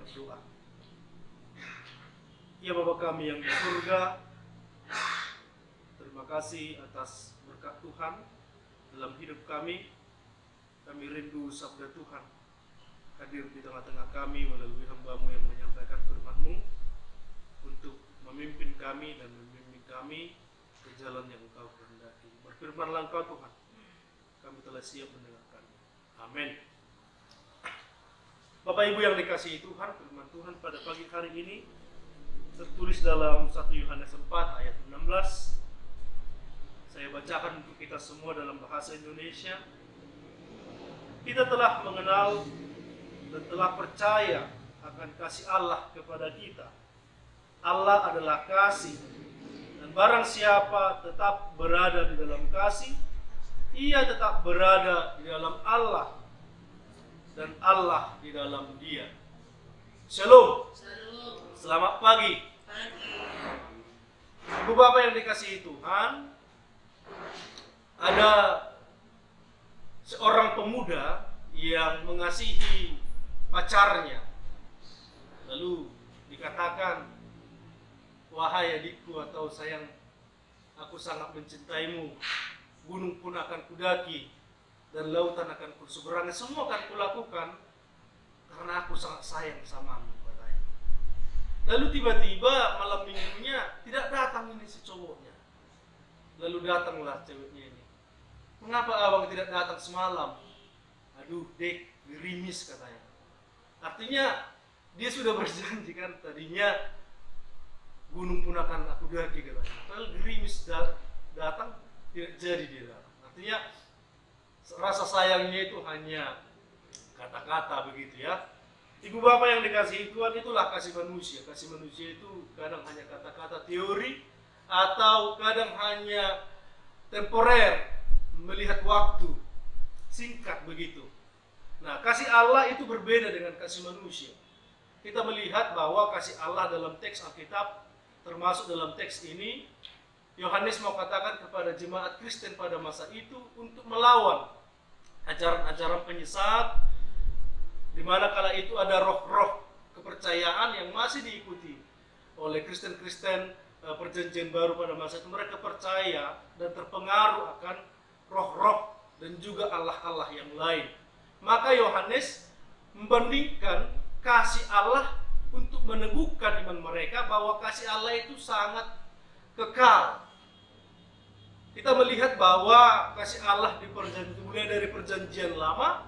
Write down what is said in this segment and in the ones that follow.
berdoa. Ya Bapa kami yang di surga, terima kasih atas berkat Tuhan dalam hidup kami. Kami rindu sabda Tuhan hadir di tengah-tengah kami melalui hamba-Mu yang menyampaikan firman-Mu untuk memimpin kami dan membimbing kami ke jalan yang Engkau kehendaki. Berfirmanlah Engkau Tuhan, kami telah siap mendengarkan. Amin. Bapak Ibu yang dikasihi Tuhan, firman Tuhan pada pagi hari ini tertulis dalam 1 Yohanes 4 ayat 16. Saya bacakan untuk kita semua dalam bahasa Indonesia. Kita telah mengenal dan telah percaya akan kasih Allah kepada kita. Allah adalah kasih, dan barang siapa tetap berada di dalam kasih, ia tetap berada di dalam Allah, dan Allah di dalam dia. Shalom. Selamat pagi. Ibu bapak yang dikasihi Tuhan, ada seorang pemuda yang mengasihi pacarnya. Lalu dikatakan, wahai adikku atau sayang, aku sangat mencintaimu. Gunung pun akan kudaki dan lautan akan kuseberangi. Semua akan kulakukan karena aku sangat sayang samamu, katanya. Lalu tiba-tiba malam minggunya tidak datang ini si cowoknya. Lalu datanglah ceweknya ini. Mengapa abang tidak datang semalam? Aduh dek, gerimis katanya. Artinya dia sudah berjanji kan tadinya gunung pun akan aku daki katanya. Kalau gerimis datang tidak jadi dia datang. Artinya rasa sayangnya itu hanya kata-kata begitu ya. Ibu bapak yang dikasihi Tuhan, itulah kasih manusia. Kasih manusia itu kadang hanya kata-kata teori atau kadang hanya temporer, melihat waktu singkat begitu. Nah, kasih Allah itu berbeda dengan kasih manusia. Kita melihat bahwa kasih Allah dalam teks Alkitab, termasuk dalam teks ini, Yohanes mau katakan kepada jemaat Kristen pada masa itu untuk melawan ajaran-ajaran penyesat, di mana kala itu ada roh-roh kepercayaan yang masih diikuti oleh Kristen-Kristen perjanjian baru pada masa itu. Mereka percaya dan terpengaruh akan roh-roh dan juga Allah-Allah yang lain. Maka Yohanes membandingkan kasih Allah untuk meneguhkan iman mereka bahwa kasih Allah itu sangat kekal. Kita melihat bahwa kasih Allah mulai dari perjanjian lama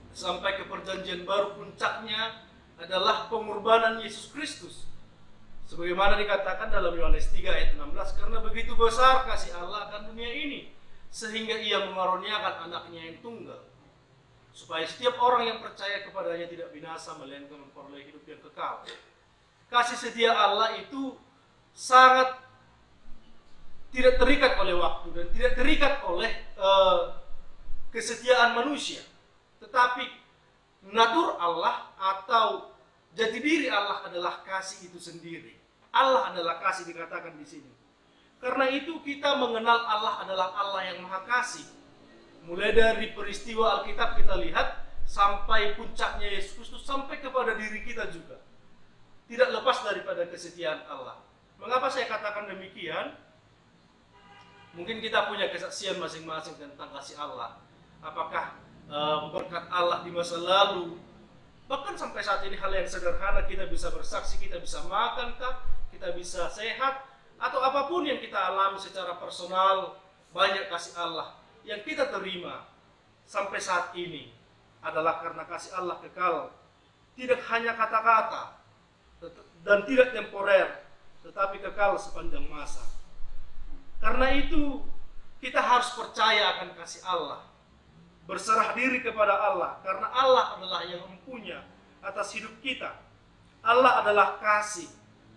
sampai ke perjanjian baru, puncaknya adalah pengorbanan Yesus Kristus. Sebagaimana dikatakan dalam Yohanes 3 ayat 16, karena begitu besar kasih Allah akan dunia ini, sehingga ia mengaruniakan anaknya yang tunggal, supaya setiap orang yang percaya kepadanya tidak binasa, melainkan memperoleh hidup yang kekal. Kasih setia Allah itu sangat tidak terikat oleh waktu dan tidak terikat oleh kesetiaan manusia. Tetapi natur Allah atau jati diri Allah adalah kasih itu sendiri. Allah adalah kasih dikatakan di sini. Karena itu kita mengenal Allah adalah Allah yang Maha Kasih. Mulai dari peristiwa Alkitab kita lihat sampai puncaknya Yesus Kristus, sampai kepada diri kita juga. Tidak lepas daripada kesetiaan Allah. Mengapa saya katakan demikian? Mungkin kita punya kesaksian masing-masing tentang kasih Allah. Apakah berkat Allah di masa lalu, bahkan sampai saat ini hal yang sederhana kita bisa bersaksi, kita bisa makan kah, kita bisa sehat, atau apapun yang kita alami secara personal, banyak kasih Allah yang kita terima sampai saat ini adalah karena kasih Allah kekal, tidak hanya kata-kata dan tidak temporer, tetapi kekal sepanjang masa. Karena itu kita harus percaya akan kasih Allah, berserah diri kepada Allah, karena Allah adalah yang mempunyai atas hidup kita. Allah adalah kasih,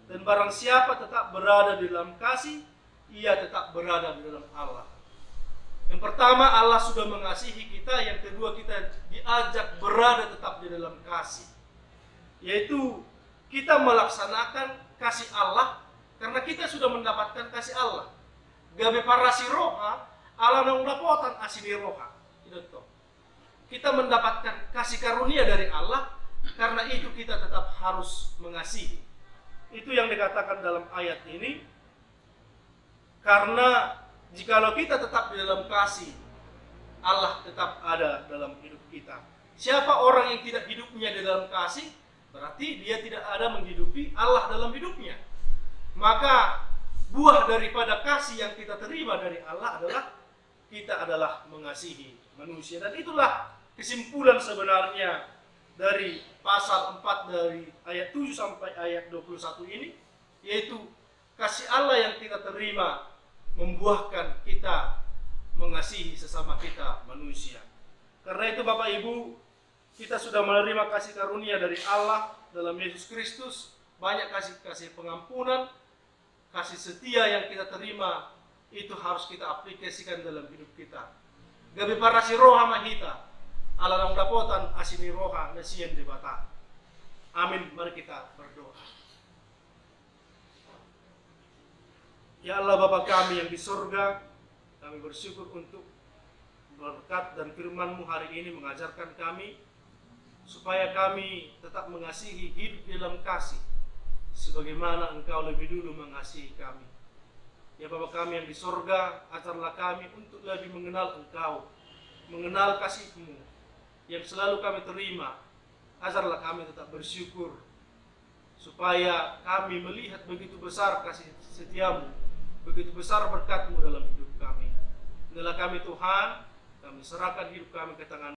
dan barang siapa tetap berada di dalam kasih, ia tetap berada di dalam Allah. Yang pertama, Allah sudah mengasihi kita. Yang kedua, kita diajak berada tetap di dalam kasih, yaitu kita melaksanakan kasih Allah karena kita sudah mendapatkan kasih Allah. Gabe parasi roha, Allah nang dapotan asini roha. Kita mendapatkan kasih karunia dari Allah Karena itu kita tetap harus mengasihi. Itu yang dikatakan dalam ayat ini. Karena jikalau kita tetap di dalam kasih, Allah tetap ada dalam hidup kita. Siapa orang yang tidak hidupnya di dalam kasih, berarti dia tidak ada menghidupi Allah dalam hidupnya. Maka buah daripada kasih yang kita terima dari Allah adalah kita adalah mengasihi manusia. Dan itulah kesimpulan sebenarnya dari pasal 4 dari ayat 7 sampai ayat 21 ini, yaitu kasih Allah yang kita terima membuahkan kita mengasihi sesama kita manusia. Karena itu Bapak Ibu, kita sudah menerima kasih karunia dari Allah dalam Yesus Kristus, banyak kasih pengampunan, kasih setia yang kita terima, itu harus kita aplikasikan dalam hidup kita. Gabi parasi roha mahita, ala nang dapotan asini roha nasiyan debata. Amin, mari kita berdoa. Ya Allah Bapa kami yang di surga, kami bersyukur untuk berkat dan firman-Mu hari ini mengajarkan kami supaya kami tetap mengasihi, hidup dalam kasih sebagaimana Engkau lebih dulu mengasihi kami. Ya Bapa kami yang di surga, ajarlah kami untuk lebih mengenal Engkau, mengenal kasih-Mu yang selalu kami terima. Ajarlah kami tetap bersyukur supaya kami melihat begitu besar kasih setia-Mu, begitu besar berkat-Mu dalam hidup kami. Inilah kami Tuhan, kami serahkan hidup kami ke tangan